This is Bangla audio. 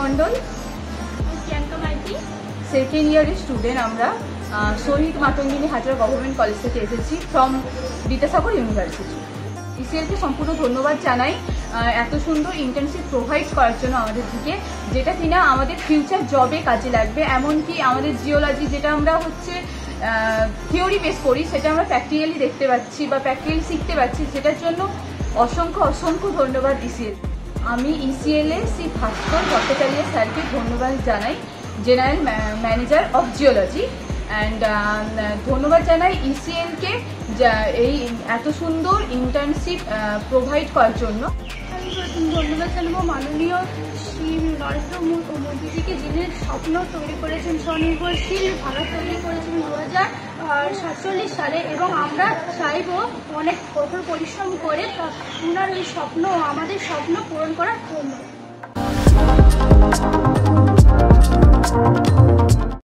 মণ্ডল, প্রিয়াঙ্কা মাইতি, সেকেন্ড ইয়ারের স্টুডেন্ট। আমরা শহীদ মাতঙ্গিনী হাজরা গভর্নমেন্ট কলেজ থেকে এসেছি ফ্রম বিদ্যাসাগর ইউনিভার্সিটি। ইসিএলকে সম্পূর্ণ ধন্যবাদ জানাই এত সুন্দর ইন্টার্নশিপ প্রোভাইড করার জন্য আমাদের দিকে, যেটা কিনা আমাদের ফিউচার জবে কাজে লাগবে। এমনকি আমাদের জিওলজি যেটা আমরা থিওরি বেস করি, সেটা আমরা প্র্যাকটিক্যালি দেখতে পাচ্ছি বা প্র্যাকটিক্যালি শিখতে পাচ্ছি, সেটার জন্য অসংখ্য অসংখ্য ধন্যবাদ ইসিএল। আমি ইসিএলে শ্রী ভাস্কর ভট্টাচার্য স্যারকে ধন্যবাদ জানাই, general manager of geology. And ধন্যবাদ জানাই ইসিএলকে এই এত সুন্দর ইন্টার্নশিপ প্রোভাইড করার জন্য। ধন্যবাদ জানাবো মাননীয় শ্রী নরেন্দ্র মোদীজিকে, যিনি স্বপ্ন তৈরি করেছেন, স্বনির্ভরশীল ভারত তৈরি করেছেন 2047 সালে, এবং আমরা চাইব অনেক কঠোর পরিশ্রম করে ওনার ওই স্বপ্ন, আমাদের স্বপ্ন পূরণ করার জন্য।